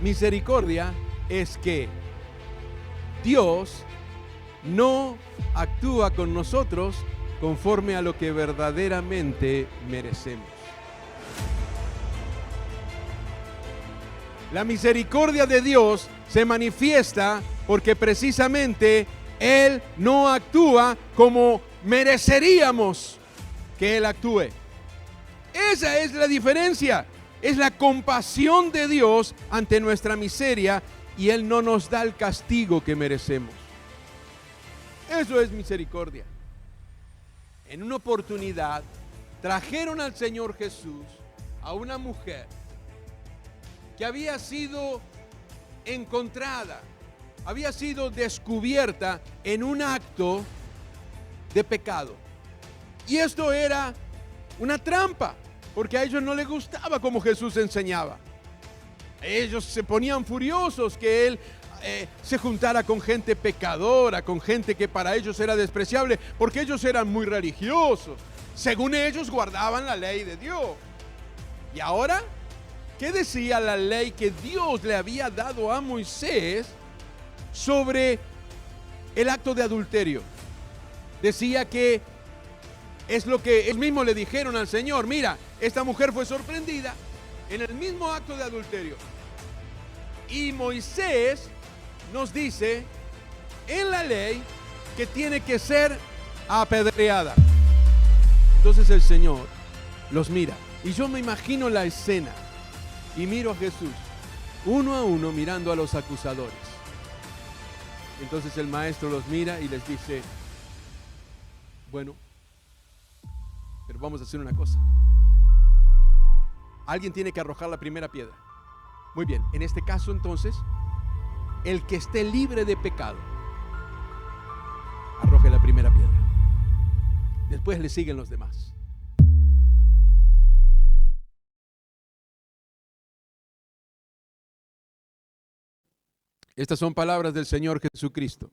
misericordia es que Dios no actúa con nosotros conforme a lo que verdaderamente merecemos. La misericordia de Dios se manifiesta porque precisamente Él no actúa como mereceríamos que Él actúe. Esa es la diferencia. Es la compasión de Dios ante nuestra miseria y Él no nos da el castigo que merecemos. Eso es misericordia. En una oportunidad trajeron al Señor Jesús a una mujer que había sido encontrada, había sido descubierta en un acto de pecado. Y esto era una trampa, porque a ellos no les gustaba como Jesús enseñaba. Ellos se ponían furiosos que Él se juntara con gente pecadora, con gente que para ellos era despreciable, porque ellos eran muy religiosos. Según ellos guardaban la ley de Dios. Y ahora, ¿qué decía la ley que Dios le había dado a Moisés sobre el acto de adulterio? Decía que es lo que ellos mismos le dijeron al Señor: mira, esta mujer fue sorprendida en el mismo acto de adulterio. Y Moisés nos dice en la ley que tiene que ser apedreada. Entonces el Señor los mira, y yo me imagino la escena, y miro a Jesús uno a uno mirando a los acusadores. Entonces el maestro los mira y les dice: bueno, pero vamos a hacer una cosa. Alguien tiene que arrojar la primera piedra. Muy bien, en este caso entonces, el que esté libre de pecado, arroje la primera piedra. Después le siguen los demás. Estas son palabras del Señor Jesucristo.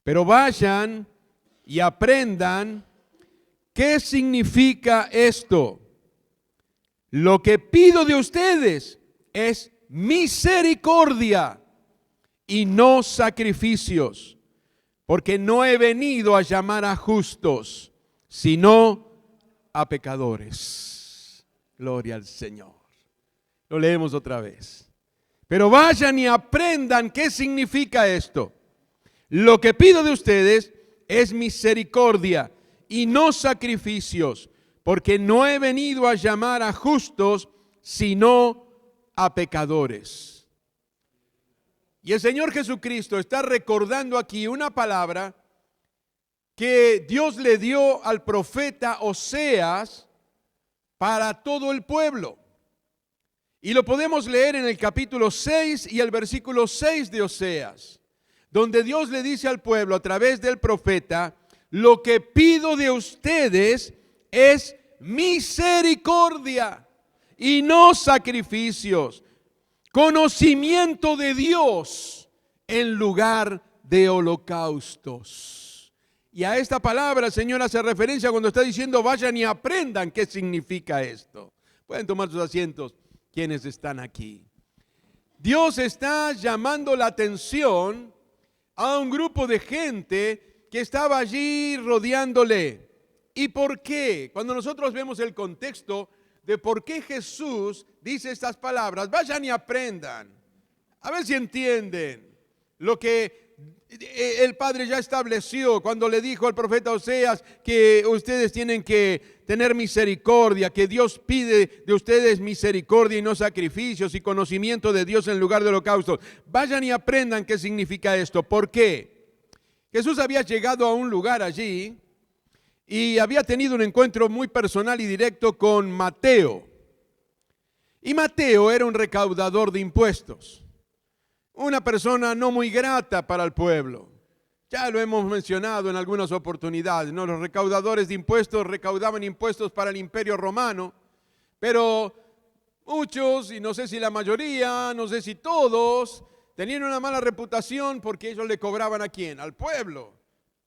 Pero vayan y aprendan qué significa esto. Lo que pido de ustedes es misericordia y no sacrificios, porque no he venido a llamar a justos, sino a pecadores. Gloria al Señor. Lo leemos otra vez. Pero vayan y aprendan qué significa esto. Lo que pido de ustedes es misericordia y no sacrificios, porque no he venido a llamar a justos, sino a pecadores. Y el Señor Jesucristo está recordando aquí una palabra que Dios le dio al profeta Oseas para todo el pueblo. Y lo podemos leer en el capítulo 6 y el versículo 6 de Oseas, donde Dios le dice al pueblo a través del profeta: lo que pido de ustedes es misericordia y no sacrificios, conocimiento de Dios en lugar de holocaustos. Y a esta palabra el Señor hace referencia cuando está diciendo: vayan y aprendan qué significa esto. Pueden tomar sus asientos quienes están aquí. Dios está llamando la atención a un grupo de gente que estaba allí rodeándole. ¿Y por qué? Cuando nosotros vemos el contexto de por qué Jesús dice estas palabras: vayan y aprendan, a ver si entienden lo que el Padre ya estableció cuando le dijo al profeta Oseas que ustedes tienen que tener misericordia, que Dios pide de ustedes misericordia y no sacrificios, y conocimiento de Dios en lugar de holocaustos. Vayan y aprendan qué significa esto. ¿Por qué? Jesús había llegado a un lugar allí y había tenido un encuentro muy personal y directo con Mateo. Y Mateo era un recaudador de impuestos, una persona no muy grata para el pueblo. Ya lo hemos mencionado en algunas oportunidades, ¿no? Los recaudadores de impuestos recaudaban impuestos para el Imperio Romano, pero muchos, y no sé si la mayoría, no sé si todos, tenían una mala reputación porque ellos le cobraban ¿a quién? Al pueblo.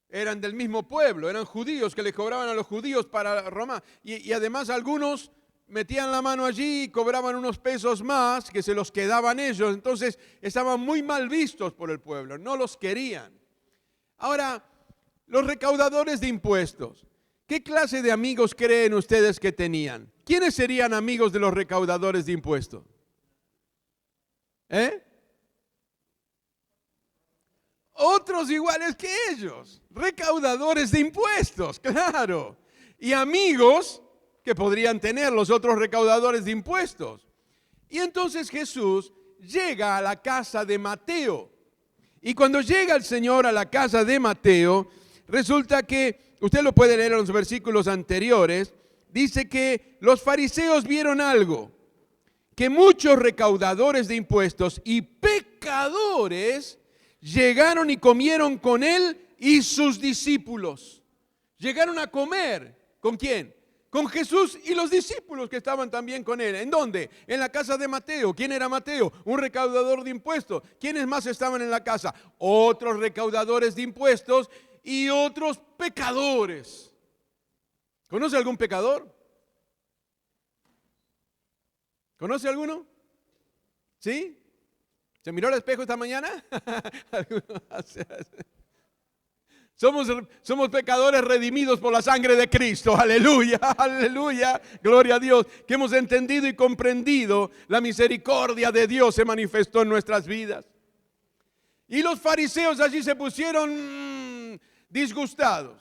Eran del mismo pueblo, eran judíos que le cobraban a los judíos para Roma. Y además algunos metían la mano allí y cobraban unos pesos más que se los quedaban ellos. Entonces estaban muy mal vistos por el pueblo, no los querían. Ahora, los recaudadores de impuestos, ¿qué clase de amigos creen ustedes que tenían? ¿Quiénes serían amigos de los recaudadores de impuestos? Otros iguales que ellos, recaudadores de impuestos, claro. Y amigos que podrían tener los otros recaudadores de impuestos. Y entonces Jesús llega a la casa de Mateo. Y cuando llega el Señor a la casa de Mateo, resulta que, usted lo puede leer en los versículos anteriores, dice que los fariseos vieron algo, que muchos recaudadores de impuestos y pecadores llegaron y comieron con él y sus discípulos. Llegaron a comer, ¿con quién? Con Jesús y los discípulos que estaban también con él. ¿En dónde? En la casa de Mateo. ¿Quién era Mateo? Un recaudador de impuestos. ¿Quiénes más estaban en la casa? Otros recaudadores de impuestos y otros pecadores. ¿Conoce algún pecador? ¿Conoce alguno? ¿Sí? ¿Se miró al espejo esta mañana? Somos pecadores redimidos por la sangre de Cristo. Aleluya, aleluya, gloria a Dios. Que hemos entendido y comprendido la misericordia de Dios se manifestó en nuestras vidas. Y los fariseos allí se pusieron disgustados.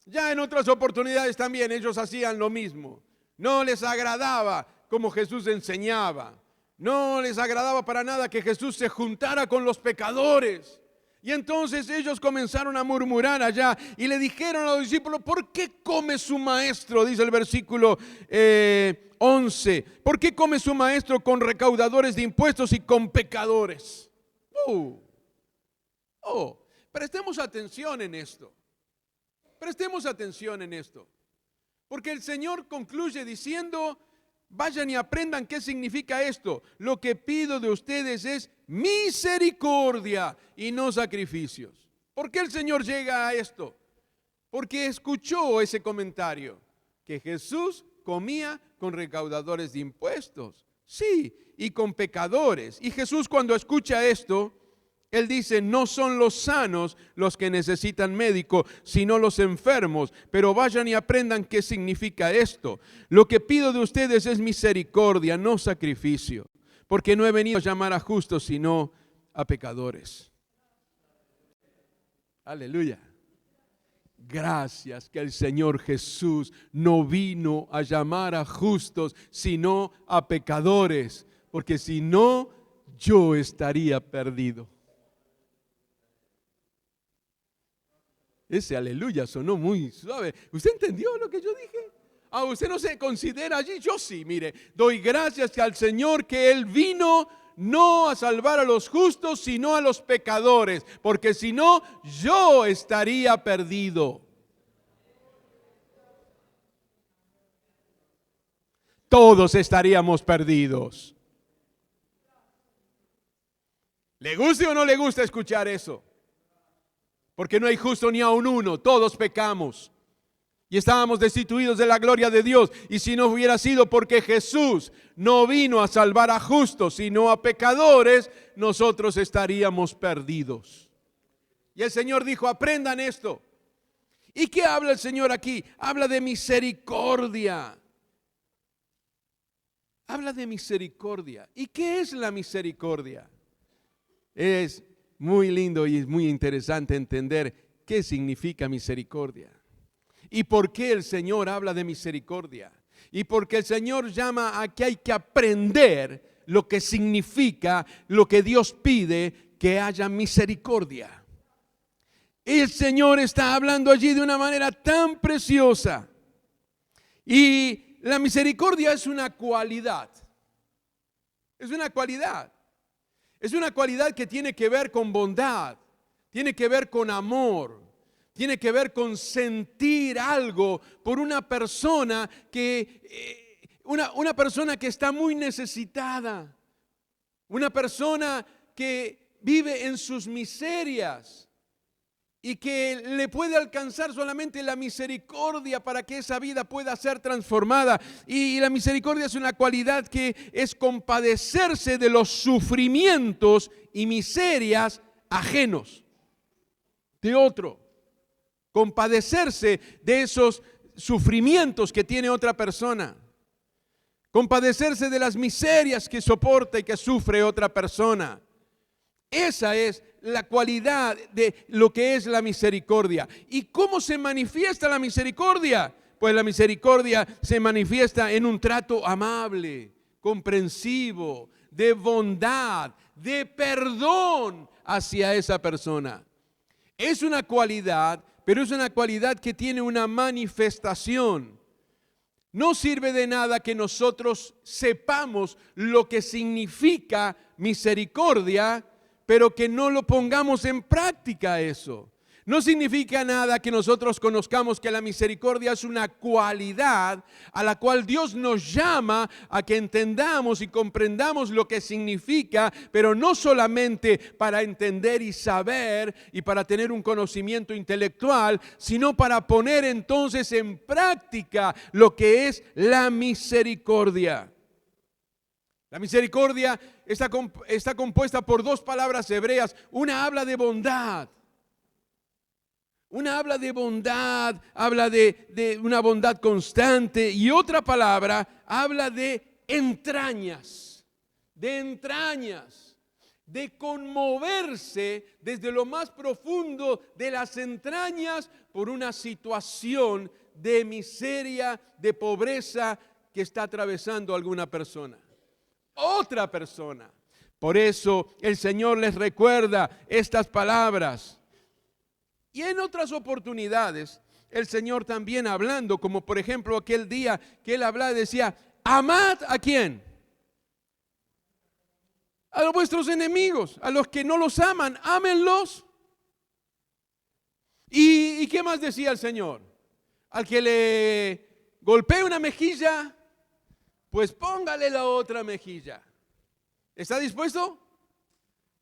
Ya en otras oportunidades también ellos hacían lo mismo. No les agradaba como Jesús enseñaba. No les agradaba para nada que Jesús se juntara con los pecadores. Y entonces ellos comenzaron a murmurar allá y le dijeron a los discípulos: ¿por qué come su maestro? Dice el versículo 11. ¿Por qué come su maestro con recaudadores de impuestos y con pecadores? Prestemos atención en esto. Prestemos atención en esto. Porque el Señor concluye diciendo: vayan y aprendan qué significa esto. Lo que pido de ustedes es misericordia y no sacrificios. ¿Por qué el Señor llega a esto? Porque escuchó ese comentario, que Jesús comía con recaudadores de impuestos, sí, y con pecadores. Y Jesús, cuando escucha esto, Él dice: no son los sanos los que necesitan médico, sino los enfermos. Pero vayan y aprendan qué significa esto. Lo que pido de ustedes es misericordia, no sacrificio. Porque no he venido a llamar a justos, sino a pecadores. Aleluya. Gracias que el Señor Jesús no vino a llamar a justos, sino a pecadores. Porque si no, yo estaría perdido. Ese aleluya sonó muy suave. ¿Usted entendió lo que yo dije? Usted no se considera allí. Yo sí, mire, doy gracias al Señor que Él vino no a salvar a los justos, sino a los pecadores, porque si no, yo estaría perdido. Todos estaríamos perdidos. ¿Le guste o no le gusta escuchar eso? Porque no hay justo ni aun uno, todos pecamos. Y estábamos destituidos de la gloria de Dios. Y si no hubiera sido porque Jesús no vino a salvar a justos, sino a pecadores, nosotros estaríamos perdidos. Y el Señor dijo: aprendan esto. ¿Y qué habla el Señor aquí? Habla de misericordia. Habla de misericordia. ¿Y qué es la misericordia? Es muy lindo y es muy interesante entender qué significa misericordia. ¿Y por qué el Señor habla de misericordia? Y porque el Señor llama a que hay que aprender lo que significa, lo que Dios pide, que haya misericordia. El Señor está hablando allí de una manera tan preciosa. Y la misericordia es una cualidad. Es una cualidad. Es una cualidad que tiene que ver con bondad, tiene que ver con amor, tiene que ver con sentir algo por una persona que, una persona que está muy necesitada, una persona que vive en sus miserias. y que le puede alcanzar solamente la misericordia para que esa vida pueda ser transformada. Y la misericordia es una cualidad que es compadecerse de los sufrimientos y miserias ajenos, de otro. Compadecerse de esos sufrimientos que tiene otra persona. Compadecerse de las miserias que soporta y que sufre otra persona. Esa es la cualidad de lo que es la misericordia. ¿Y cómo se manifiesta la misericordia? Pues la misericordia se manifiesta en un trato amable, comprensivo, de bondad, de perdón hacia esa persona. Es una cualidad, pero es una cualidad que tiene una manifestación. No sirve de nada que nosotros sepamos lo que significa misericordia, pero que no lo pongamos en práctica eso. No significa nada que nosotros conozcamos que la misericordia es una cualidad a la cual Dios nos llama a que entendamos y comprendamos lo que significa, pero no solamente para entender y saber y para tener un conocimiento intelectual, sino para poner entonces en práctica lo que es la misericordia. La misericordia está compuesta por dos palabras hebreas. Una habla de bondad. Una habla de bondad, habla de una bondad constante, y otra palabra habla de entrañas, de conmoverse desde lo más profundo de las entrañas por una situación de miseria, de pobreza que está atravesando alguna persona. Otra persona. Por eso el Señor les recuerda estas palabras. Y en otras oportunidades, el Señor también hablando, como por ejemplo aquel día que Él hablaba, decía, amad ¿a quién? A vuestros enemigos, a los que no los aman, ámenlos. ¿Y qué más decía el Señor? Al que le golpee una mejilla, pues póngale la otra mejilla. ¿Está dispuesto?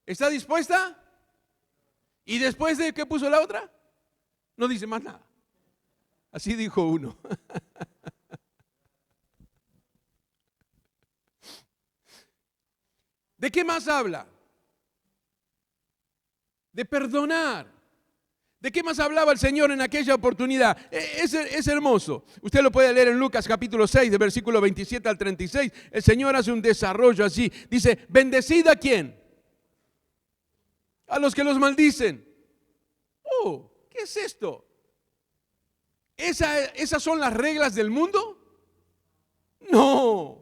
¿Está dispuesta? ¿Y después de que puso la otra? No dice más nada. Así dijo uno. ¿De qué más habla? De perdonar. ¿De qué más hablaba el Señor en aquella oportunidad? Es hermoso. Usted lo puede leer en Lucas capítulo 6, de versículo 27 al 36. El Señor hace un desarrollo así. Dice, ¿bendecid a quién? A los que los maldicen. Oh, ¿qué es esto? ¿Esas son las reglas del mundo? No.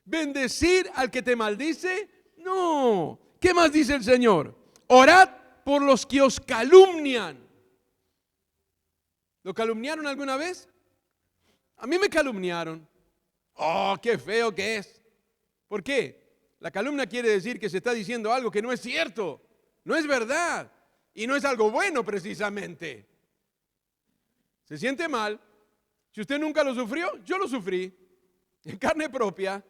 ¿Bendecir al que te maldice? No. ¿Qué más dice el Señor? Orad por los que os calumnian. ¿Lo calumniaron alguna vez? A mí me calumniaron. Oh, qué feo que es. ¿Por qué? La calumnia quiere decir que se está diciendo algo que no es cierto. No es verdad y no es algo bueno precisamente. ¿Se siente mal? Si usted nunca lo sufrió, yo lo sufrí en carne propia.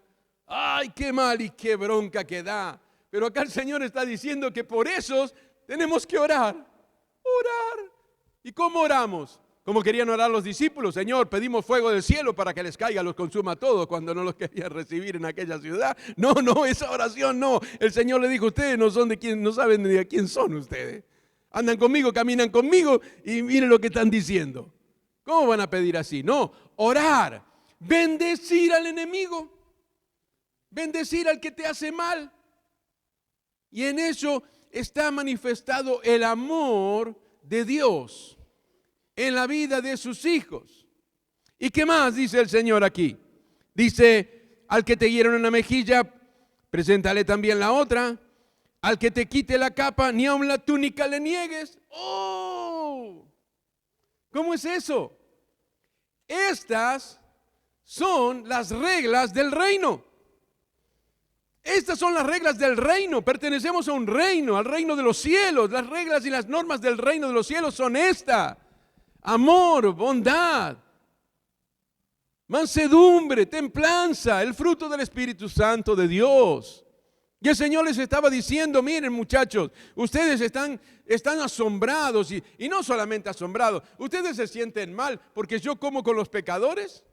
¡Ay, qué mal y qué bronca que da! Pero acá el Señor está diciendo que por esos tenemos que orar. Orar. ¿Y cómo oramos? Como querían orar los discípulos. Señor, pedimos fuego del cielo para que les caiga, los consuma todos, cuando no los querían recibir en aquella ciudad. No, esa oración no. El Señor le dijo, ustedes no son de quién, no saben ni de quién son ustedes. Andan conmigo, caminan conmigo y miren lo que están diciendo. ¿Cómo van a pedir así? No, orar, bendecir al enemigo, bendecir al que te hace mal. Y en eso está manifestado el amor de Dios en la vida de sus hijos. ¿Y qué más dice el Señor aquí? Dice, al que te hieren una mejilla, preséntale también la otra. Al que te quite la capa, ni aun la túnica le niegues. ¡Oh! ¿Cómo es eso? Estas son las reglas del reino. Estas son las reglas del reino. Pertenecemos a un reino, al reino de los cielos. Las reglas y las normas del reino de los cielos son esta: amor, bondad, mansedumbre, templanza, el fruto del Espíritu Santo de Dios. Y el Señor les estaba diciendo, miren muchachos, ustedes están asombrados y no solamente asombrados, ustedes se sienten mal porque yo como con los pecadores.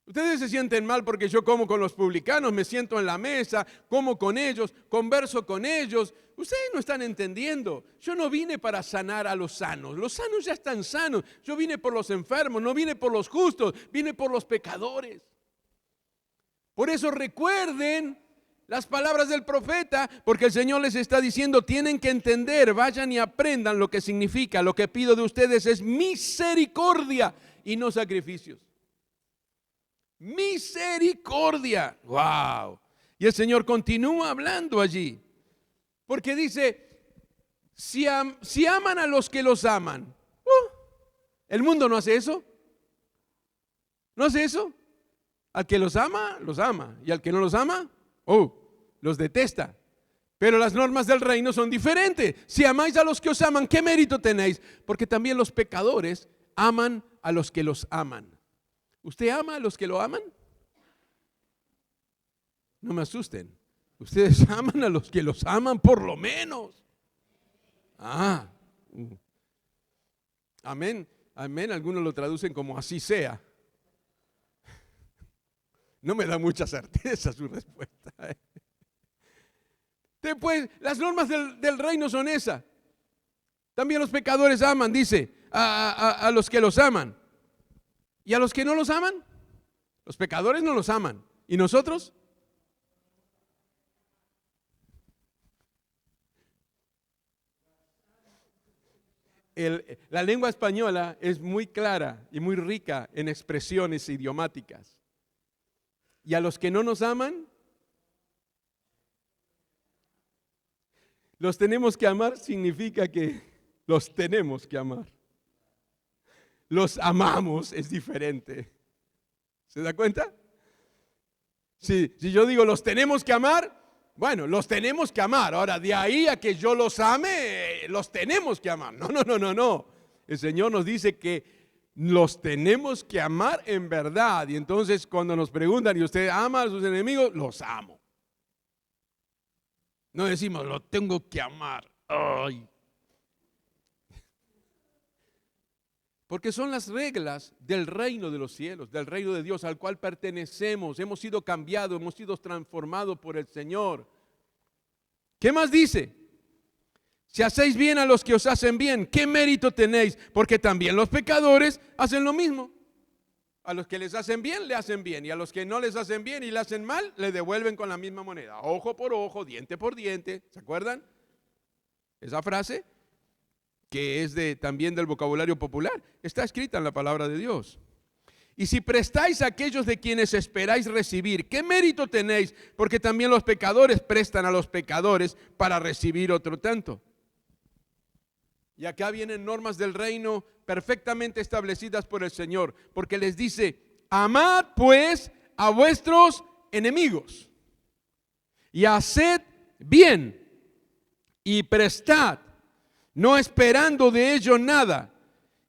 Ustedes se sienten mal porque yo como con los publicanos, me siento en la mesa, como con ellos, converso con ellos. Ustedes no están entendiendo. Yo no vine para sanar a los sanos ya están sanos. Yo vine por los enfermos, no vine por los justos, vine por los pecadores. Por eso recuerden las palabras del profeta, porque el Señor les está diciendo, tienen que entender, vayan y aprendan lo que significa. Lo que pido de ustedes es misericordia y no sacrificios. Misericordia. Wow. Y el Señor continúa hablando allí, porque dice, si aman a los que los aman, el mundo no hace eso. ¿No hace eso? Al que los ama, y al que no los ama, los detesta. Pero las normas del reino son diferentes. Si amáis a los que os aman, ¿qué mérito tenéis? Porque también los pecadores aman a los que los aman. ¿Usted ama a los que lo aman? No me asusten. Ustedes aman a los que los aman por lo menos. Amén. Amén. Algunos lo traducen como así sea. No me da mucha certeza su respuesta. Después, las normas del reino son esas. También los pecadores aman, dice, a los que los aman. ¿Y a los que no los aman? Los pecadores no los aman. ¿Y nosotros? La lengua española es muy clara y muy rica en expresiones idiomáticas. ¿Y a los que no nos aman? Los tenemos que amar significa que los tenemos que amar. Los amamos es diferente. ¿Se da cuenta? Si yo digo los tenemos que amar, bueno, los tenemos que amar. Ahora, de ahí a que yo los ame, los tenemos que amar. No. El Señor nos dice que los tenemos que amar en verdad. Y entonces cuando nos preguntan, ¿y usted ama a sus enemigos? Los amo. No decimos, lo tengo que amar. Ay. Porque son las reglas del reino de los cielos, del reino de Dios al cual pertenecemos. Hemos sido cambiados, hemos sido transformados por el Señor. ¿Qué más dice? Si hacéis bien a los que os hacen bien, ¿qué mérito tenéis? Porque también los pecadores hacen lo mismo. A los que les hacen bien, le hacen bien. Y a los que no les hacen bien y le hacen mal, le devuelven con la misma moneda. Ojo por ojo, diente por diente. ¿Se acuerdan? Esa frase, que es también del vocabulario popular, está escrita en la palabra de Dios. Y si prestáis a aquellos de quienes esperáis recibir, ¿qué mérito tenéis? Porque también los pecadores prestan a los pecadores para recibir otro tanto. Y acá vienen normas del reino perfectamente establecidas por el Señor, porque les dice, amad pues a vuestros enemigos y haced bien y prestad, no esperando de ello nada,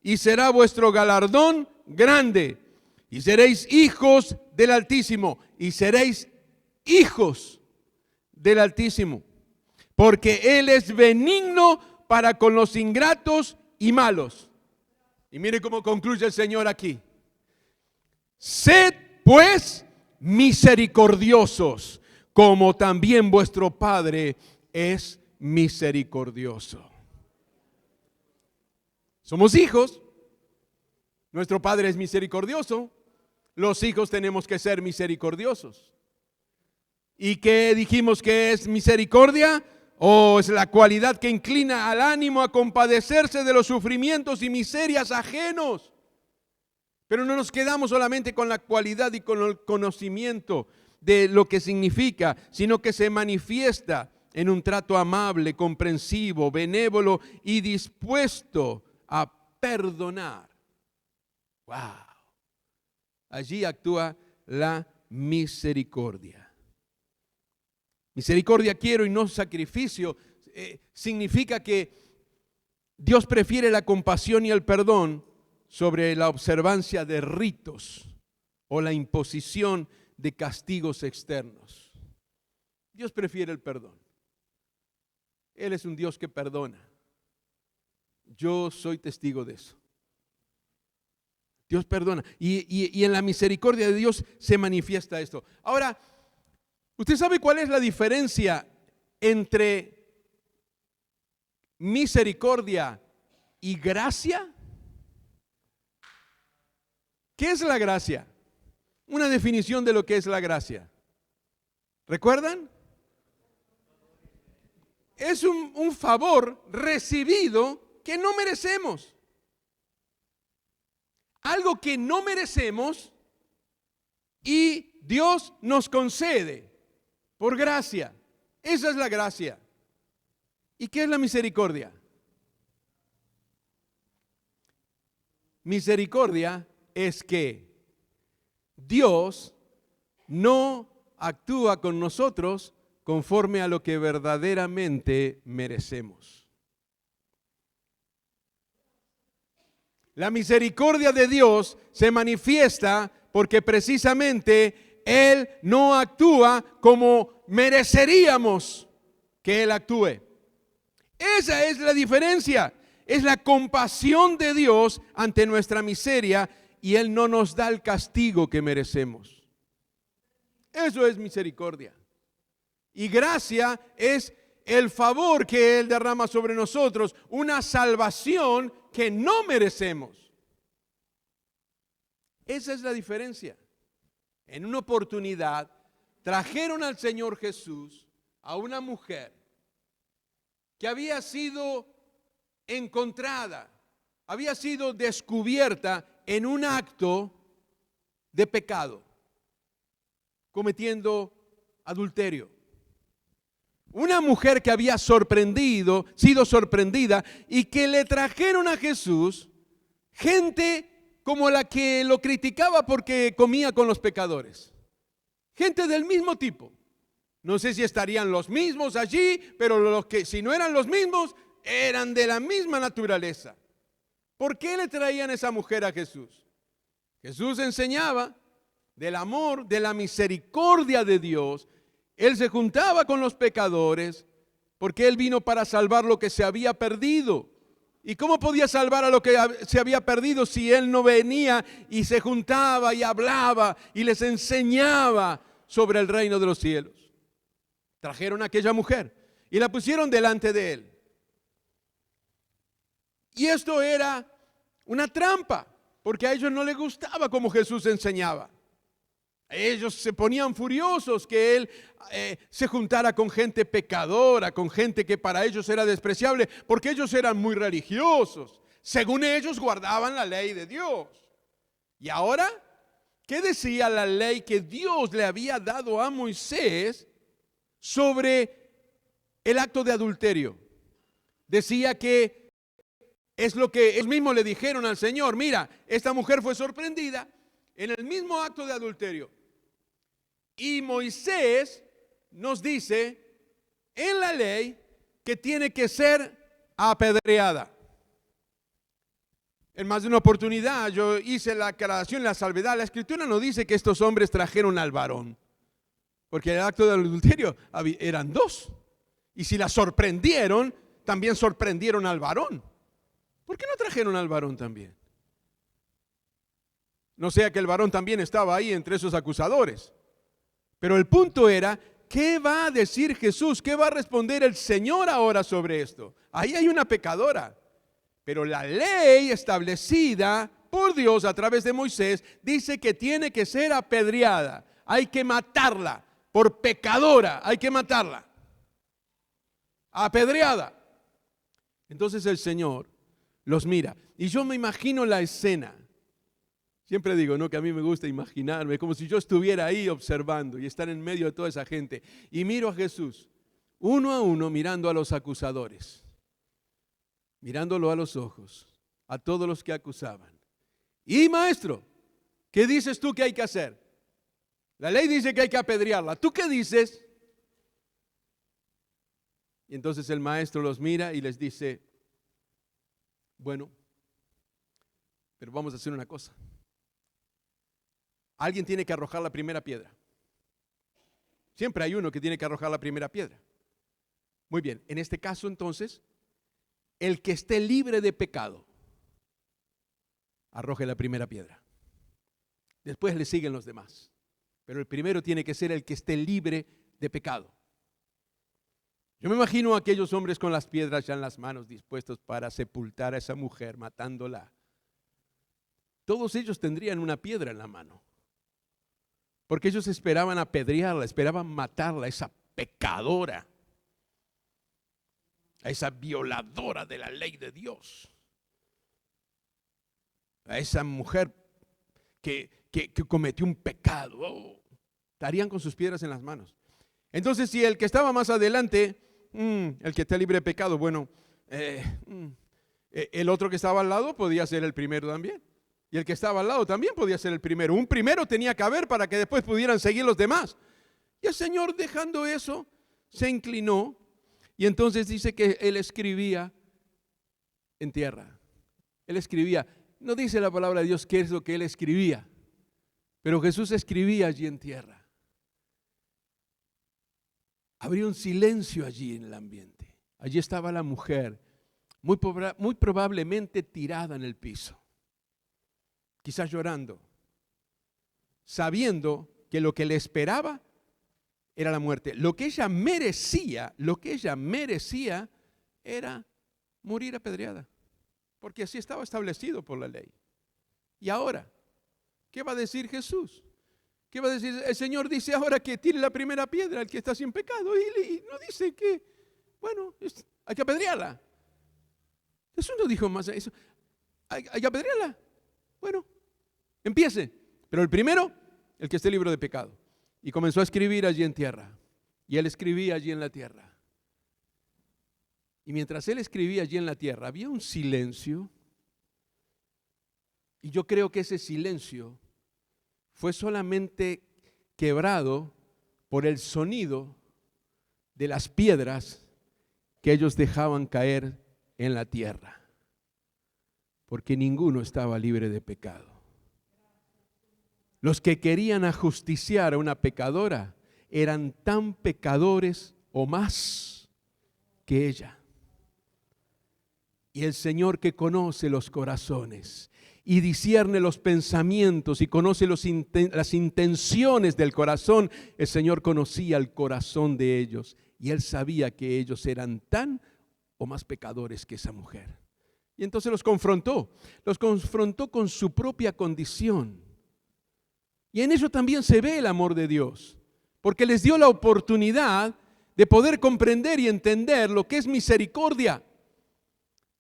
y será vuestro galardón grande, y seréis hijos del Altísimo, y seréis hijos del Altísimo, porque Él es benigno para con los ingratos y malos. Y mire cómo concluye el Señor aquí. Sed pues misericordiosos, como también vuestro Padre es misericordioso. Somos hijos, nuestro Padre es misericordioso, los hijos tenemos que ser misericordiosos. ¿Y qué dijimos que es misericordia? Es la cualidad que inclina al ánimo a compadecerse de los sufrimientos y miserias ajenos. Pero no nos quedamos solamente con la cualidad y con el conocimiento de lo que significa, sino que se manifiesta en un trato amable, comprensivo, benévolo y dispuesto a perdonar. ¡Wow! Allí actúa la misericordia. Misericordia quiero y no sacrificio. Significa que Dios prefiere la compasión y el perdón sobre la observancia de ritos o la imposición de castigos externos. Dios prefiere el perdón. Él es un Dios que perdona. Yo soy testigo de eso. Dios perdona. Y en la misericordia de Dios se manifiesta esto. Ahora, ¿usted sabe cuál es la diferencia entre misericordia y gracia? ¿Qué es la gracia? Una definición de lo que es la gracia. ¿Recuerdan? Es un favor recibido que no merecemos. Algo que no merecemos y Dios nos concede por gracia. Esa es la gracia. ¿Y qué es la misericordia? Misericordia es que Dios no actúa con nosotros conforme a lo que verdaderamente merecemos. La misericordia de Dios se manifiesta porque precisamente Él no actúa como mereceríamos que Él actúe. Esa es la diferencia. Es la compasión de Dios ante nuestra miseria y Él no nos da el castigo que merecemos. Eso es misericordia. Y gracia es el favor que Él derrama sobre nosotros, una salvación que no merecemos. Esa es la diferencia. En una oportunidad trajeron al Señor Jesús a una mujer que había sido encontrada, había sido descubierta en un acto de pecado, cometiendo adulterio. Una mujer que había sido sorprendida y que le trajeron a Jesús gente como la que lo criticaba porque comía con los pecadores. Gente del mismo tipo. No sé si estarían los mismos allí, pero los que si no eran los mismos, eran de la misma naturaleza. ¿Por qué le traían esa mujer a Jesús? Jesús enseñaba del amor, de la misericordia de Dios. Él se juntaba con los pecadores porque Él vino para salvar lo que se había perdido. ¿Y cómo podía salvar a lo que se había perdido si Él no venía y se juntaba y hablaba y les enseñaba sobre el reino de los cielos? Trajeron a aquella mujer y la pusieron delante de Él. Y esto era una trampa, porque a ellos no les gustaba como Jesús enseñaba. Ellos se ponían furiosos que Él se juntara con gente pecadora, con gente que para ellos era despreciable, porque ellos eran muy religiosos. Según ellos guardaban la ley de Dios. Y ahora, ¿qué decía la ley que Dios le había dado a Moisés sobre el acto de adulterio? Decía que es lo que ellos mismos le dijeron al Señor: mira, esta mujer fue sorprendida en el mismo acto de adulterio. Y Moisés nos dice en la ley que tiene que ser apedreada. En más de una oportunidad yo hice la aclaración, la salvedad. La Escritura no dice que estos hombres trajeron al varón, porque el acto de adulterio eran dos. Y si la sorprendieron, también sorprendieron al varón. ¿Por qué no trajeron al varón también? No sea que el varón también estaba ahí entre esos acusadores. Pero el punto era, ¿qué va a decir Jesús? ¿Qué va a responder el Señor ahora sobre esto? Ahí hay una pecadora. Pero la ley establecida por Dios a través de Moisés dice que tiene que ser apedreada. Hay que matarla. Por pecadora hay que matarla. Apedreada. Entonces el Señor los mira. Y yo me imagino la escena. Siempre digo, ¿no?, que a mí me gusta imaginarme como si yo estuviera ahí observando y estar en medio de toda esa gente. Y miro a Jesús, uno a uno, mirando a los acusadores, mirándolo a los ojos, a todos los que acusaban. Y maestro, ¿qué dices tú que hay que hacer? La ley dice que hay que apedrearla. ¿Tú qué dices? Y entonces el maestro los mira y les dice, bueno, pero vamos a hacer una cosa. Alguien tiene que arrojar la primera piedra. Siempre hay uno que tiene que arrojar la primera piedra. Muy bien, en este caso entonces, el que esté libre de pecado, arroje la primera piedra. Después le siguen los demás. Pero el primero tiene que ser el que esté libre de pecado. Yo me imagino a aquellos hombres con las piedras ya en las manos, dispuestos para sepultar a esa mujer, matándola. Todos ellos tendrían una piedra en la mano, porque ellos esperaban apedrearla, esperaban matarla, a esa pecadora, a esa violadora de la ley de Dios, a esa mujer que cometió un pecado. Estarían con sus piedras en las manos. Entonces, si el que estaba más adelante, el que está libre de pecado, bueno, el otro que estaba al lado podía ser el primero también. Y el que estaba al lado también podía ser el primero. Un primero tenía que haber para que después pudieran seguir los demás. Y el Señor, dejando eso, se inclinó y entonces dice que Él escribía en tierra. Él escribía. No dice la palabra de Dios qué es lo que Él escribía, pero Jesús escribía allí en tierra. Habría un silencio allí en el ambiente. Allí estaba la mujer, muy probablemente tirada en el piso, quizás llorando, sabiendo que lo que le esperaba era la muerte. Lo que ella merecía era morir apedreada, porque así estaba establecido por la ley. Y ahora, ¿qué va a decir Jesús? ¿Qué va a decir? El Señor dice ahora que tire la primera piedra el que está sin pecado, y no dice que, bueno, hay que apedrearla. Jesús no dijo más eso. Hay que apedrearla. Bueno, empiece. Pero el primero, el que esté libre de pecado. Y comenzó a escribir allí en tierra. Y él escribía allí en la tierra. Y mientras él escribía allí en la tierra, había un silencio. Y yo creo que ese silencio fue solamente quebrado por el sonido de las piedras que ellos dejaban caer en la tierra. Porque ninguno estaba libre de pecado. Los que querían ajusticiar a una pecadora eran tan pecadores o más que ella. Y el Señor, que conoce los corazones y discierne los pensamientos y conoce las intenciones del corazón, el Señor conocía el corazón de ellos y Él sabía que ellos eran tan o más pecadores que esa mujer. Y entonces los confrontó con su propia condición. Y en eso también se ve el amor de Dios, porque les dio la oportunidad de poder comprender y entender lo que es misericordia.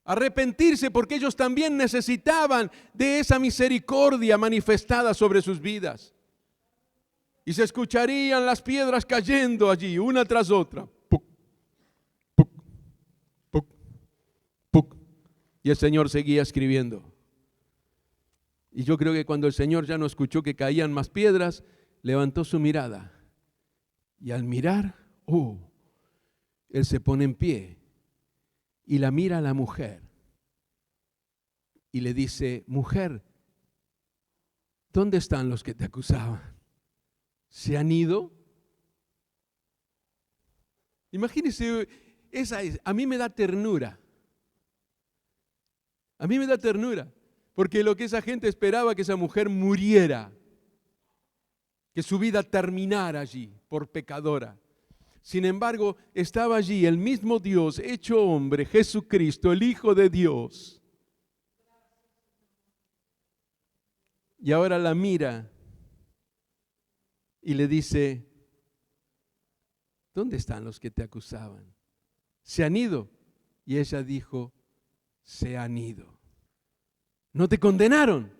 Arrepentirse, porque ellos también necesitaban de esa misericordia manifestada sobre sus vidas. Y se escucharían las piedras cayendo allí, una tras otra. Puc, puc, puc, puc. Y el Señor seguía escribiendo. Y yo creo que cuando el Señor ya no escuchó que caían más piedras, levantó su mirada. Y al mirar, Él se pone en pie y la mira a la mujer. Y le dice: mujer, ¿dónde están los que te acusaban? ¿Se han ido? Imagínense, a mí me da ternura. A mí me da ternura. Porque lo que esa gente esperaba, que esa mujer muriera, que su vida terminara allí por pecadora. Sin embargo, estaba allí el mismo Dios hecho hombre, Jesucristo, el Hijo de Dios. Y ahora la mira y le dice: ¿dónde están los que te acusaban? ¿Se han ido? Y ella dijo: se han ido. ¿No te condenaron?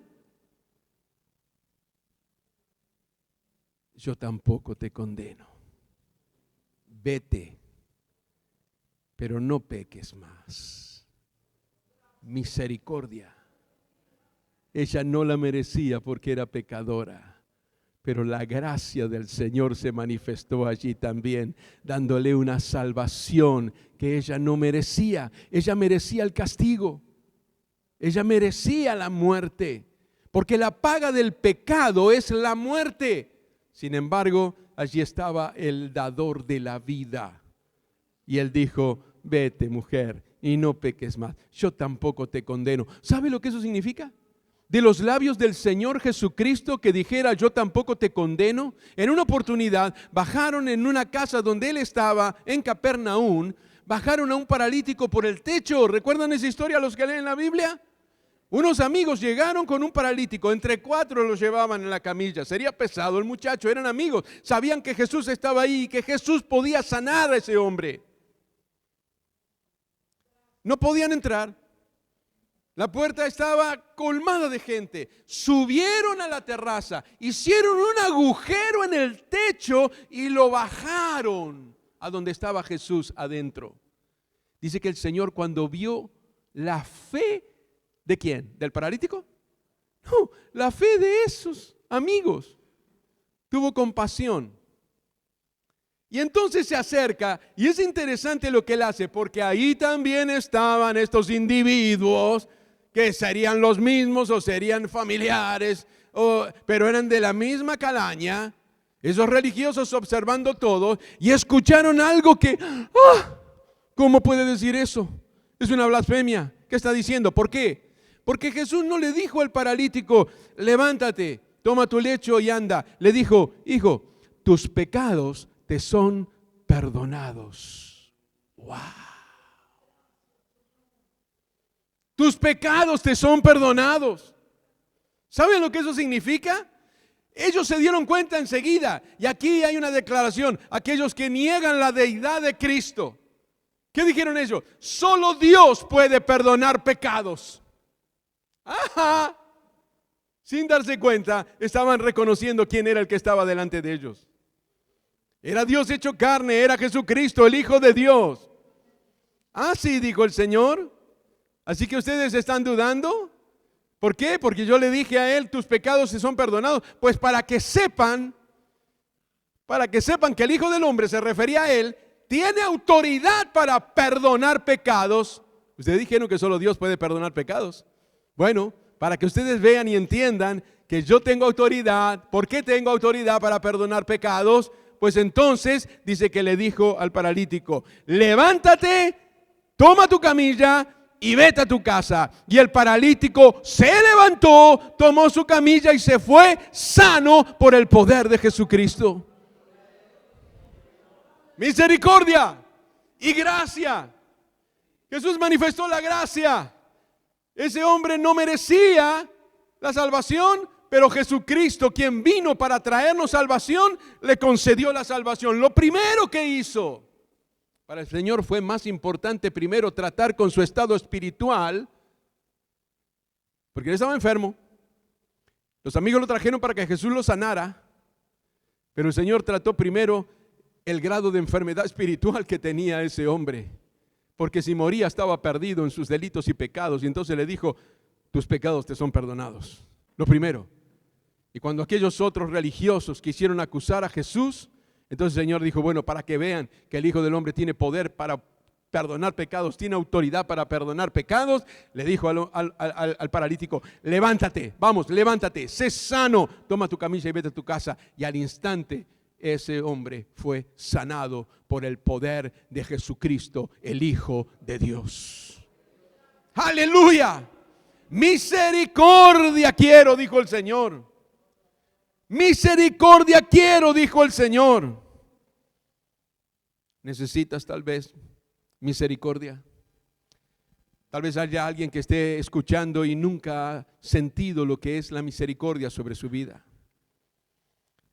Yo tampoco te condeno. Vete, pero no peques más. Misericordia. Ella no la merecía porque era pecadora, pero la gracia del Señor se manifestó allí también, dándole una salvación que ella no merecía. Ella merecía el castigo. Ella merecía la muerte, porque la paga del pecado es la muerte. Sin embargo, allí estaba el dador de la vida. Y él dijo: vete, mujer, y no peques más. Yo tampoco te condeno. ¿Sabe lo que eso significa? De los labios del Señor Jesucristo que dijera: yo tampoco te condeno. En una oportunidad bajaron en una casa donde él estaba, en Capernaum, bajaron a un paralítico por el techo. ¿Recuerdan esa historia los que leen la Biblia? Unos amigos llegaron con un paralítico, entre 4 los llevaban en la camilla. Sería pesado el muchacho, eran amigos, sabían que Jesús estaba ahí y que Jesús podía sanar a ese hombre. No podían entrar. La puerta estaba colmada de gente. Subieron a la terraza, hicieron un agujero en el techo y lo bajaron a donde estaba Jesús adentro. Dice que el Señor, cuando vio la fe, ¿de quién? ¿Del paralítico? No, la fe de esos amigos, tuvo compasión. Y entonces se acerca, y es interesante lo que él hace, porque ahí también estaban estos individuos que serían los mismos o serían familiares, pero eran de la misma calaña, esos religiosos observando todo, y escucharon algo que, ¿cómo puede decir eso? Es una blasfemia. ¿Qué está diciendo? ¿Por qué? Porque Jesús no le dijo al paralítico: levántate, toma tu lecho y anda. Le dijo: hijo, tus pecados te son perdonados. ¡Wow! Tus pecados te son perdonados. ¿Saben lo que eso significa? Ellos se dieron cuenta enseguida. Y aquí hay una declaración: aquellos que niegan la deidad de Cristo. ¿Qué dijeron ellos? Solo Dios puede perdonar pecados. ¡Ajá! Sin darse cuenta, estaban reconociendo quién era el que estaba delante de ellos. Era Dios hecho carne, era Jesucristo, el Hijo de Dios. Sí, dijo el Señor. Así que ustedes están dudando. ¿Por qué? Porque yo le dije a él: tus pecados se son perdonados. Pues para que sepan que el Hijo del Hombre, se refería a él, tiene autoridad para perdonar pecados. Ustedes dijeron que solo Dios puede perdonar pecados. Bueno, para que ustedes vean y entiendan que yo tengo autoridad. ¿Por qué tengo autoridad para perdonar pecados? Pues entonces dice que le dijo al paralítico: levántate, toma tu camilla y vete a tu casa. Y el paralítico se levantó, tomó su camilla y se fue sano por el poder de Jesucristo. Misericordia y gracia. Jesús manifestó la gracia. Ese hombre no merecía la salvación, pero Jesucristo, quien vino para traernos salvación, le concedió la salvación. Lo primero que hizo para el Señor fue más importante primero tratar con su estado espiritual, porque él estaba enfermo. Los amigos lo trajeron para que Jesús lo sanara, pero el Señor trató primero el grado de enfermedad espiritual que tenía ese hombre, porque si moría estaba perdido en sus delitos y pecados. Y entonces le dijo: tus pecados te son perdonados. Lo primero. Y cuando aquellos otros religiosos quisieron acusar a Jesús, entonces el Señor dijo: bueno, para que vean que el Hijo del Hombre tiene poder para perdonar pecados, tiene autoridad para perdonar pecados, le dijo al paralítico: levántate, vamos, levántate, sé sano, toma tu camilla y vete a tu casa. Y al instante ese hombre fue sanado por el poder de Jesucristo, el Hijo de Dios. ¡Aleluya! Misericordia quiero, dijo el Señor. Misericordia quiero, dijo el Señor. ¿Necesitas tal vez misericordia? Tal vez haya alguien que esté escuchando y nunca ha sentido lo que es la misericordia sobre su vida.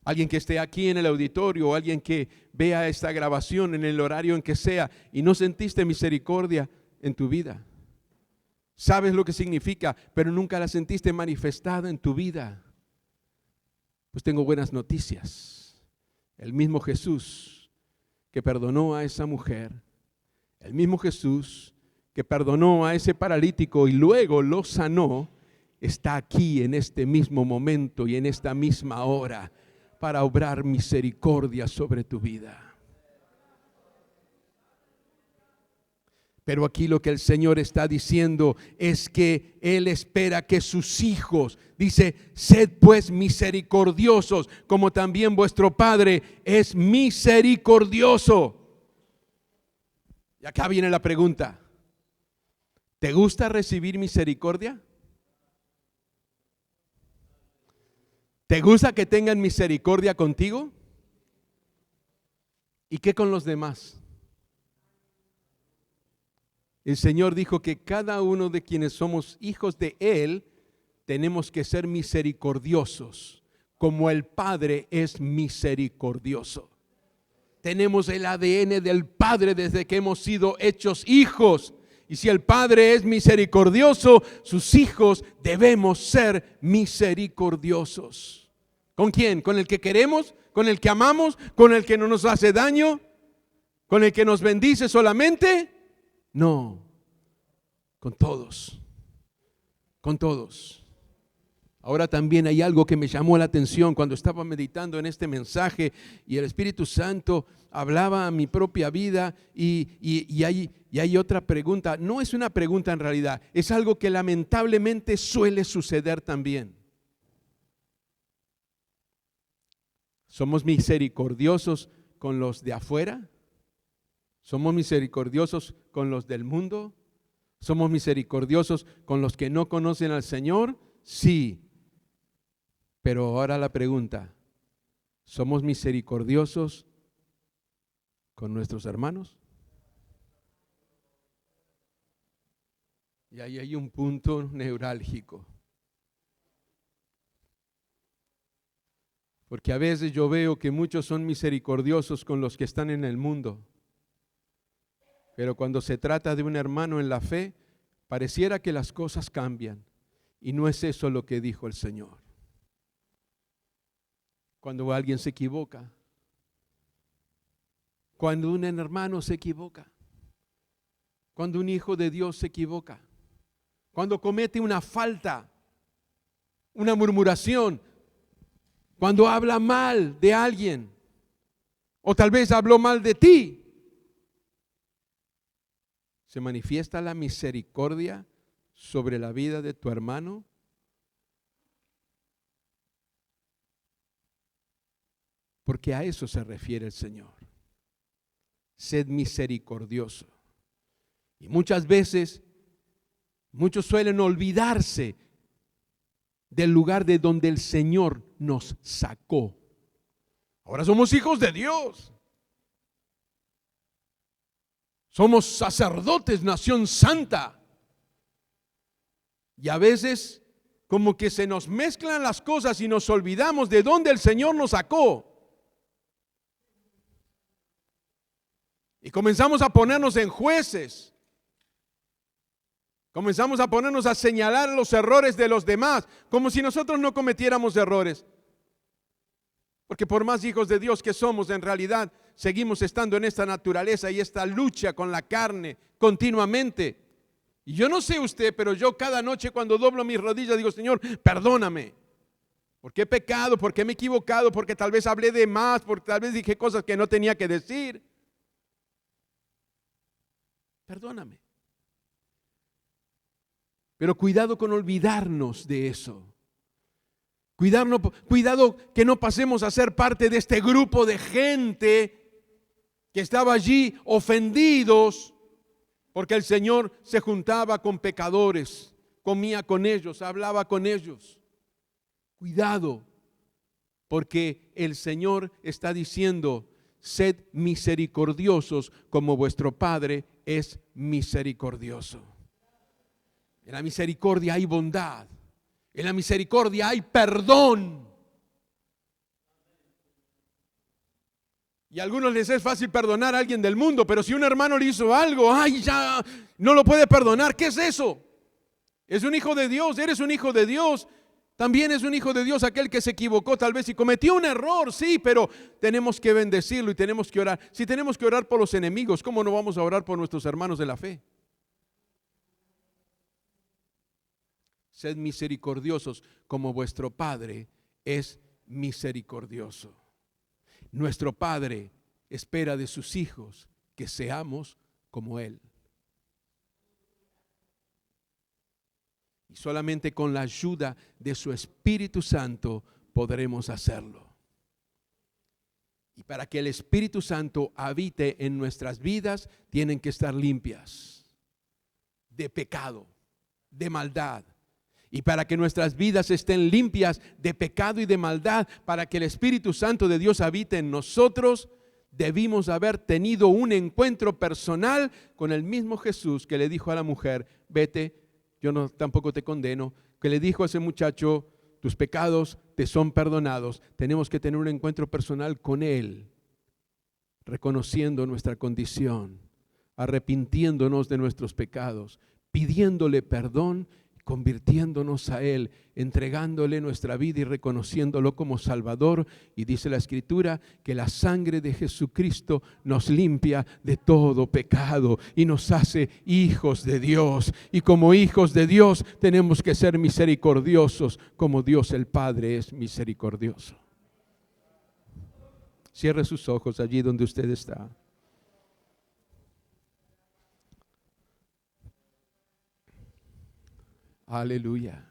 Alguien que esté aquí en el auditorio, o alguien que vea esta grabación en el horario en que sea y no sentiste misericordia en tu vida. Sabes lo que significa, pero nunca la sentiste manifestada en tu vida. Pues tengo buenas noticias. El mismo Jesús que perdonó a esa mujer, el mismo Jesús que perdonó a ese paralítico y luego lo sanó, está aquí en este mismo momento y en esta misma hora para obrar misericordia sobre tu vida. Pero aquí lo que el Señor está diciendo es que Él espera que sus hijos, dice, sed pues misericordiosos, como también vuestro Padre es misericordioso. Y acá viene la pregunta: ¿te gusta recibir misericordia? ¿Te gusta que tengan misericordia contigo? ¿Y qué con los demás? El Señor dijo que cada uno de quienes somos hijos de Él tenemos que ser misericordiosos, como el Padre es misericordioso. Tenemos el ADN del Padre desde que hemos sido hechos hijos. Y si el Padre es misericordioso, sus hijos debemos ser misericordiosos. ¿Con quién? ¿Con el que queremos? ¿Con el que amamos? ¿Con el que no nos hace daño? ¿Con el que nos bendice solamente? No, con todos, con todos. Ahora también hay algo que me llamó la atención cuando estaba meditando en este mensaje y el Espíritu Santo hablaba a mi propia vida y hay otra pregunta. No es una pregunta en realidad, es algo que lamentablemente suele suceder también. ¿Somos misericordiosos con los de afuera? ¿Somos misericordiosos con los del mundo? ¿Somos misericordiosos con los que no conocen al Señor? Sí. Pero ahora la pregunta: ¿somos misericordiosos con nuestros hermanos? Y ahí hay un punto neurálgico. Porque a veces yo veo que muchos son misericordiosos con los que están en el mundo. Pero cuando se trata de un hermano en la fe, pareciera que las cosas cambian. Y no es eso lo que dijo el Señor. Cuando alguien se equivoca, cuando un hermano se equivoca, cuando un hijo de Dios se equivoca, cuando comete una falta, una murmuración, cuando habla mal de alguien, o tal vez habló mal de ti, ¿se manifiesta la misericordia sobre la vida de tu hermano? Porque a eso se refiere el Señor. Sed misericordioso. Y muchas veces, muchos suelen olvidarse del lugar de donde el Señor nos sacó. Ahora somos hijos de Dios. Somos sacerdotes, nación santa. Y a veces como que se nos mezclan las cosas y nos olvidamos de dónde el Señor nos sacó. Y comenzamos a ponernos en jueces. Comenzamos a ponernos a señalar los errores de los demás, como si nosotros no cometiéramos errores. Porque por más hijos de Dios que somos, en realidad seguimos estando en esta naturaleza y esta lucha con la carne continuamente. Y yo no sé usted, pero yo cada noche cuando doblo mis rodillas digo: Señor, perdóname. Porque he pecado, porque me he equivocado, porque tal vez hablé de más, porque tal vez dije cosas que no tenía que decir. Perdóname. Pero cuidado con olvidarnos de eso. Cuidado que no pasemos a ser parte de este grupo de gente que estaba allí ofendidos porque el Señor se juntaba con pecadores, comía con ellos, hablaba con ellos. Cuidado, porque el Señor está diciendo: sed misericordiosos como vuestro Padre es misericordioso. En la misericordia hay bondad. En la misericordia hay perdón. Y a algunos les es fácil perdonar a alguien del mundo, pero si un hermano le hizo algo, ay, ya no lo puede perdonar. ¿Qué es eso? Es un hijo de Dios, eres un hijo de Dios. También es un hijo de Dios aquel que se equivocó tal vez y cometió un error, sí, pero tenemos que bendecirlo y tenemos que orar. Si tenemos que orar por los enemigos, ¿cómo no vamos a orar por nuestros hermanos de la fe? Sed misericordiosos como vuestro Padre es misericordioso. Nuestro Padre espera de sus hijos que seamos como Él. Y solamente con la ayuda de su Espíritu Santo podremos hacerlo. Y para que el Espíritu Santo habite en nuestras vidas, tienen que estar limpias de pecado, de maldad. Y para que nuestras vidas estén limpias de pecado y de maldad, para que el Espíritu Santo de Dios habite en nosotros, debimos haber tenido un encuentro personal con el mismo Jesús que le dijo a la mujer, vete, yo tampoco te condeno, que le dijo a ese muchacho, tus pecados te son perdonados. Tenemos que tener un encuentro personal con Él, reconociendo nuestra condición, arrepintiéndonos de nuestros pecados, pidiéndole perdón, convirtiéndonos a Él, entregándole nuestra vida y reconociéndolo como Salvador. Y dice la Escritura que la sangre de Jesucristo nos limpia de todo pecado y nos hace hijos de Dios. Y como hijos de Dios tenemos que ser misericordiosos como Dios el Padre es misericordioso. Cierre sus ojos allí donde usted está. Aleluya.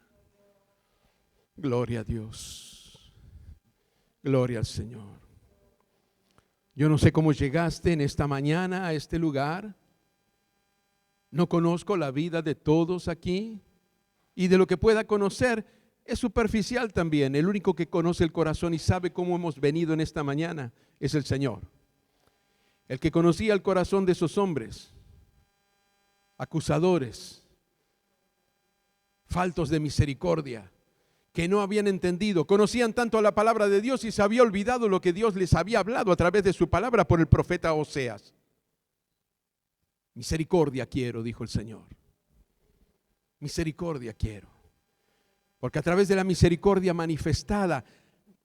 Gloria a Dios. Gloria al Señor. Yo no sé cómo llegaste en esta mañana a este lugar. No conozco la vida de todos aquí. Y de lo que pueda conocer es superficial también. El único que conoce el corazón y sabe cómo hemos venido en esta mañana es el Señor. El que conocía el corazón de esos hombres, acusadores, faltos de misericordia, que no habían entendido, conocían tanto la palabra de Dios y se había olvidado lo que Dios les había hablado a través de su palabra por el profeta Oseas. Misericordia quiero, dijo el Señor. Misericordia quiero. Porque a través de la misericordia manifestada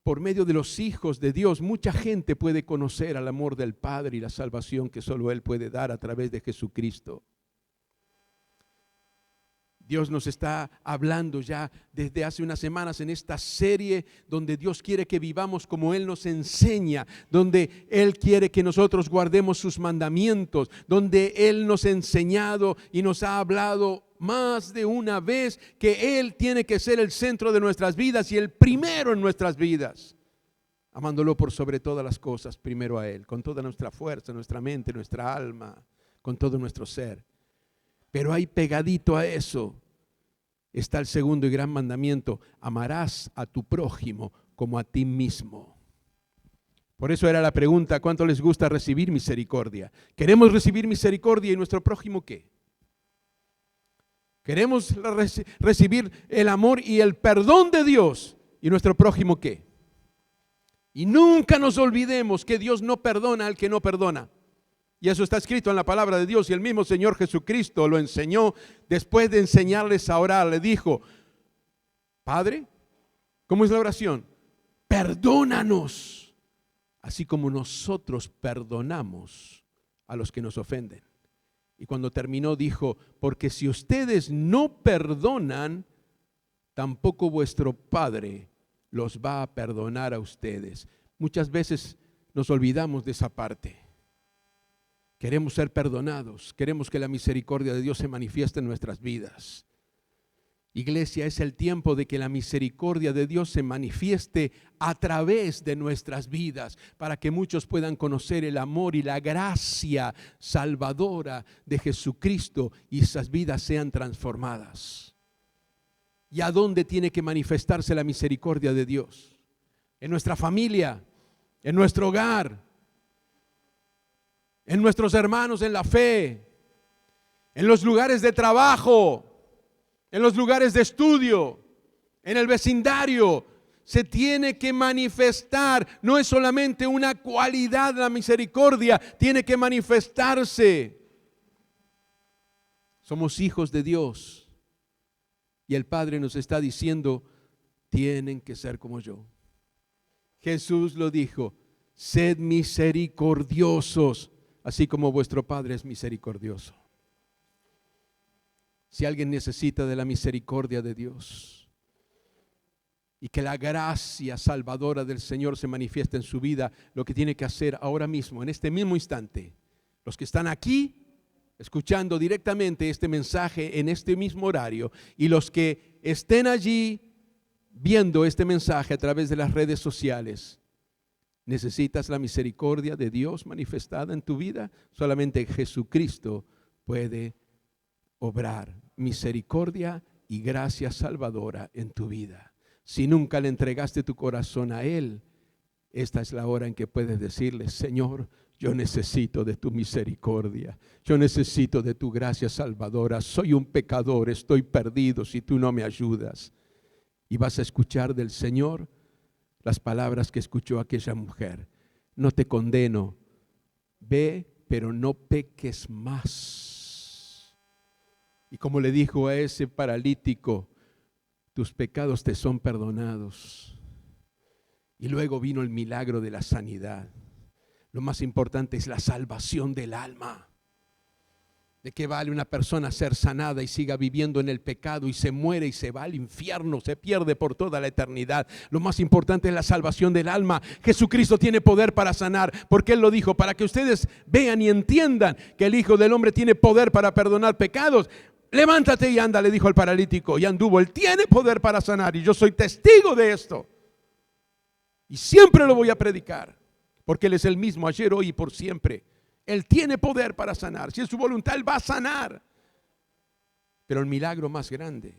por medio de los hijos de Dios, mucha gente puede conocer al amor del Padre y la salvación que solo Él puede dar a través de Jesucristo. Dios nos está hablando ya desde hace unas semanas en esta serie donde Dios quiere que vivamos como Él nos enseña, donde Él quiere que nosotros guardemos sus mandamientos, donde Él nos ha enseñado y nos ha hablado más de una vez que Él tiene que ser el centro de nuestras vidas y el primero en nuestras vidas, amándolo por sobre todas las cosas, primero a Él, con toda nuestra fuerza, nuestra mente, nuestra alma, con todo nuestro ser. Pero ahí pegadito a eso está el segundo y gran mandamiento: amarás a tu prójimo como a ti mismo. Por eso era la pregunta: ¿cuánto les gusta recibir misericordia? ¿Queremos recibir misericordia y nuestro prójimo qué? ¿Queremos recibir el amor y el perdón de Dios y nuestro prójimo qué? Y nunca nos olvidemos que Dios no perdona al que no perdona. Y eso está escrito en la palabra de Dios, y el mismo Señor Jesucristo lo enseñó después de enseñarles a orar. Le dijo: Padre, ¿cómo es la oración? Perdónanos, así como nosotros perdonamos a los que nos ofenden. Y cuando terminó dijo: porque si ustedes no perdonan, tampoco vuestro Padre los va a perdonar a ustedes. Muchas veces nos olvidamos de esa parte. Queremos ser perdonados, queremos que la misericordia de Dios se manifieste en nuestras vidas. Iglesia, es el tiempo de que la misericordia de Dios se manifieste a través de nuestras vidas, para que muchos puedan conocer el amor y la gracia salvadora de Jesucristo y esas vidas sean transformadas. ¿Y a dónde tiene que manifestarse la misericordia de Dios? En nuestra familia, en nuestro hogar, en nuestros hermanos en la fe, en los lugares de trabajo, en los lugares de estudio, en el vecindario. Se tiene que manifestar. No es solamente una cualidad la misericordia, tiene que manifestarse. Somos hijos de Dios y el Padre nos está diciendo: tienen que ser como yo. Jesús lo dijo: sed misericordiosos, así como vuestro Padre es misericordioso. Si alguien necesita de la misericordia de Dios y que la gracia salvadora del Señor se manifieste en su vida, lo que tiene que hacer ahora mismo, en este mismo instante, los que están aquí escuchando directamente este mensaje en este mismo horario y los que estén allí viendo este mensaje a través de las redes sociales, ¿necesitas la misericordia de Dios manifestada en tu vida? Solamente Jesucristo puede obrar misericordia y gracia salvadora en tu vida. Si nunca le entregaste tu corazón a Él, esta es la hora en que puedes decirle: Señor, yo necesito de tu misericordia, yo necesito de tu gracia salvadora, soy un pecador, estoy perdido si tú no me ayudas. Y vas a escuchar del Señor las palabras que escuchó aquella mujer: no te condeno, ve, pero no peques más. Y como le dijo a ese paralítico: tus pecados te son perdonados. Y luego vino el milagro de la sanidad. Lo más importante es la salvación del alma. ¿De qué vale una persona ser sanada y siga viviendo en el pecado y se muere y se va al infierno, se pierde por toda la eternidad? Lo más importante es la salvación del alma. Jesucristo tiene poder para sanar, porque Él lo dijo, para que ustedes vean y entiendan que el Hijo del Hombre tiene poder para perdonar pecados. Levántate y anda, le dijo al paralítico, y anduvo. Él tiene poder para sanar y yo soy testigo de esto. Y siempre lo voy a predicar, porque Él es el mismo ayer, hoy y por siempre. Él tiene poder para sanar. Si es su voluntad, Él va a sanar. Pero el milagro más grande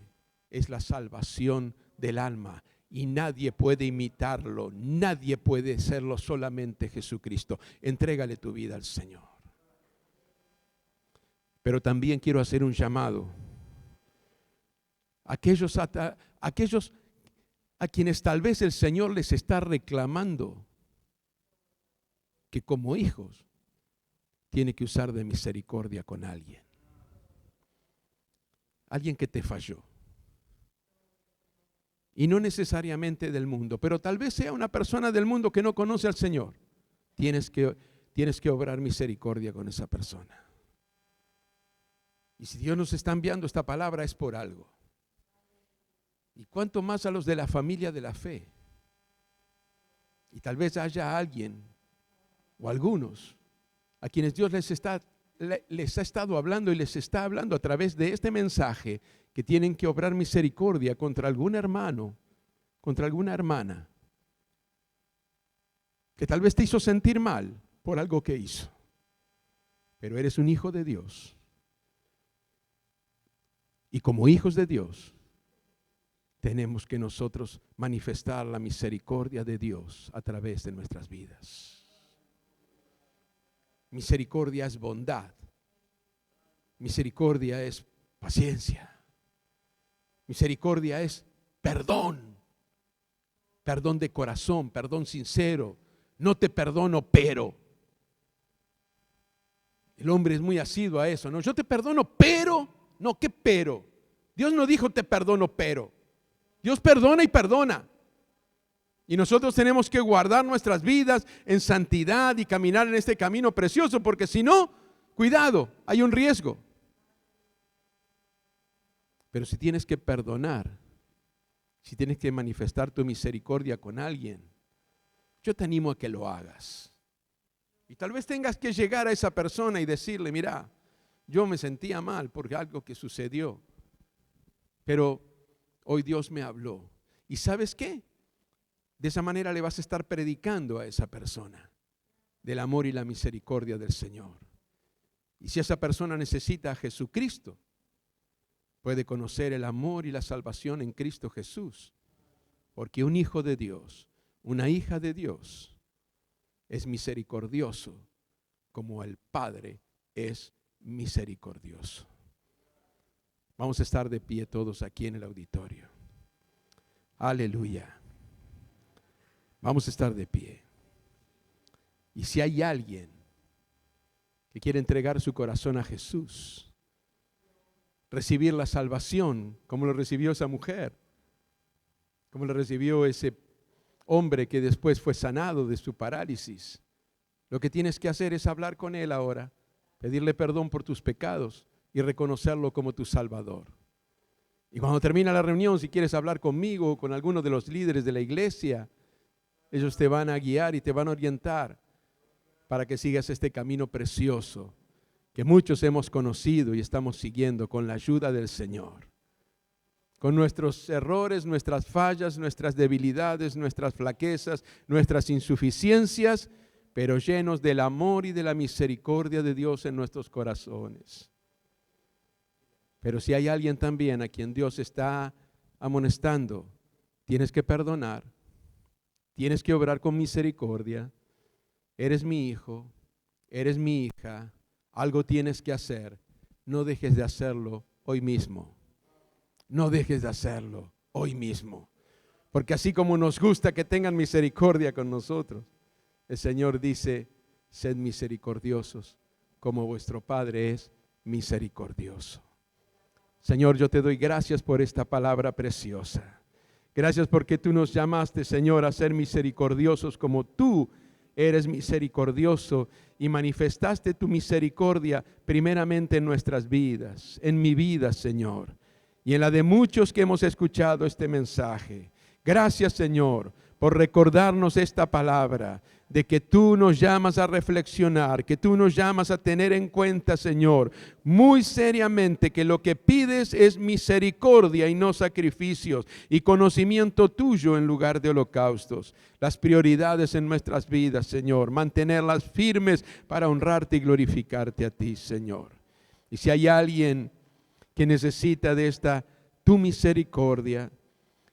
es la salvación del alma. Y nadie puede imitarlo. Nadie puede serlo, solamente Jesucristo. Entrégale tu vida al Señor. Pero también quiero hacer un llamado. Aquellos a quienes tal vez el Señor les está reclamando que como hijos tiene que usar de misericordia con alguien. Alguien que te falló. Y no necesariamente del mundo, pero tal vez sea una persona del mundo que no conoce al Señor. Tienes que obrar misericordia con esa persona. Y si Dios nos está enviando esta palabra es por algo. Y cuánto más a los de la familia de la fe. Y tal vez haya alguien o algunos a quienes Dios les ha estado hablando y les está hablando a través de este mensaje, que tienen que obrar misericordia contra algún hermano, contra alguna hermana, que tal vez te hizo sentir mal por algo que hizo. Pero eres un hijo de Dios. Y como hijos de Dios, tenemos que nosotros manifestar la misericordia de Dios a través de nuestras vidas. Misericordia es bondad. Misericordia es paciencia. Misericordia es perdón. Perdón de corazón, perdón sincero. No te perdono, pero. El hombre es muy asiduo a eso, ¿no? Yo te perdono, pero. No, ¿qué pero? Dios no dijo te perdono, pero. Dios perdona y perdona. Y nosotros tenemos que guardar nuestras vidas en santidad y caminar en este camino precioso, porque si no, cuidado, hay un riesgo. Pero si tienes que perdonar, si tienes que manifestar tu misericordia con alguien, yo te animo a que lo hagas. Y tal vez tengas que llegar a esa persona y decirle: mira, yo me sentía mal por algo que sucedió, pero hoy Dios me habló. ¿Y sabes qué? De esa manera le vas a estar predicando a esa persona del amor y la misericordia del Señor. Y si esa persona necesita a Jesucristo, puede conocer el amor y la salvación en Cristo Jesús. Porque un hijo de Dios, una hija de Dios, es misericordioso como el Padre es misericordioso. Vamos a estar de pie todos aquí en el auditorio. Aleluya. Vamos a estar de pie. Y si hay alguien que quiere entregar su corazón a Jesús, recibir la salvación como lo recibió esa mujer, como lo recibió ese hombre que después fue sanado de su parálisis, lo que tienes que hacer es hablar con Él ahora, pedirle perdón por tus pecados y reconocerlo como tu Salvador. Y cuando termina la reunión, si quieres hablar conmigo o con alguno de los líderes de la iglesia, ellos te van a guiar y te van a orientar para que sigas este camino precioso que muchos hemos conocido y estamos siguiendo con la ayuda del Señor. con nuestros errores, nuestras fallas, nuestras debilidades, nuestras flaquezas, nuestras insuficiencias, pero llenos del amor y de la misericordia de Dios en nuestros corazones. Pero si hay alguien también a quien Dios está amonestando, tienes que perdonar, tienes que obrar con misericordia. Eres mi hijo, eres mi hija, algo tienes que hacer. No dejes de hacerlo hoy mismo. No dejes de hacerlo hoy mismo. Porque así como nos gusta que tengan misericordia con nosotros, el Señor dice, sed misericordiosos como vuestro Padre es misericordioso. Señor, yo te doy gracias por esta palabra preciosa. Gracias porque tú nos llamaste, Señor, a ser misericordiosos como tú eres misericordioso y manifestaste tu misericordia primeramente en nuestras vidas, en mi vida, Señor, y en la de muchos que hemos escuchado este mensaje. Gracias, Señor, por recordarnos esta palabra, de que tú nos llamas a reflexionar, que tú nos llamas a tener en cuenta, Señor, muy seriamente que lo que pides es misericordia y no sacrificios, y conocimiento tuyo en lugar de holocaustos. Las prioridades en nuestras vidas, Señor, mantenerlas firmes para honrarte y glorificarte a ti, Señor. Y si hay alguien que necesita de esta tu misericordia,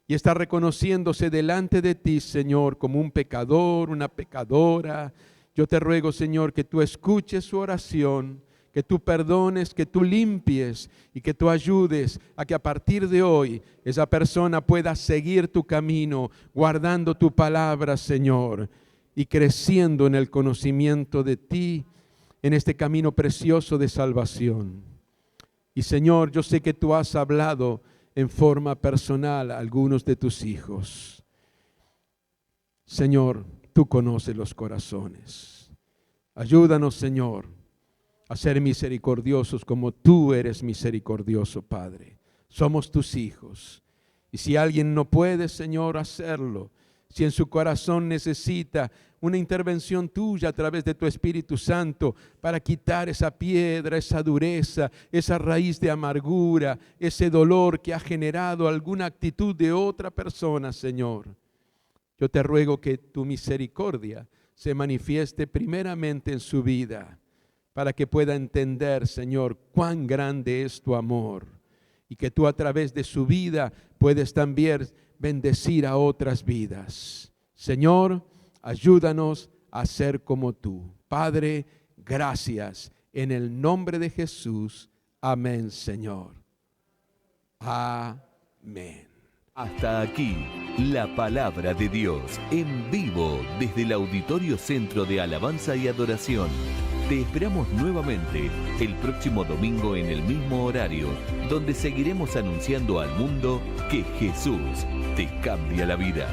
y está reconociéndose delante de ti, Señor, como un pecador, una pecadora, yo te ruego, Señor, que tú escuches su oración, que tú perdones, que tú limpies y que tú ayudes a que a partir de hoy esa persona pueda seguir tu camino, guardando tu palabra, Señor, y creciendo en el conocimiento de ti, en este camino precioso de salvación. Y Señor, yo sé que tú has hablado en forma personal a algunos de tus hijos. Señor, tú conoces los corazones. Ayúdanos, Señor, a ser misericordiosos como tú eres misericordioso, Padre. Somos tus hijos. Y si alguien no puede, Señor, hacerlo, si en su corazón necesita una intervención tuya a través de tu Espíritu Santo para quitar esa piedra, esa dureza, esa raíz de amargura, ese dolor que ha generado alguna actitud de otra persona, Señor, yo te ruego que tu misericordia se manifieste primeramente en su vida, para que pueda entender, Señor, cuán grande es tu amor, y que tú a través de su vida puedes también bendecir a otras vidas. Señor, ayúdanos a ser como tú. Padre, gracias. En el nombre de Jesús. Amén, Señor. Amén. Hasta aquí, la palabra de Dios, en vivo desde el Auditorio Centro de Alabanza y Adoración. Te esperamos nuevamente el próximo domingo en el mismo horario, donde seguiremos anunciando al mundo que Jesús te cambia la vida.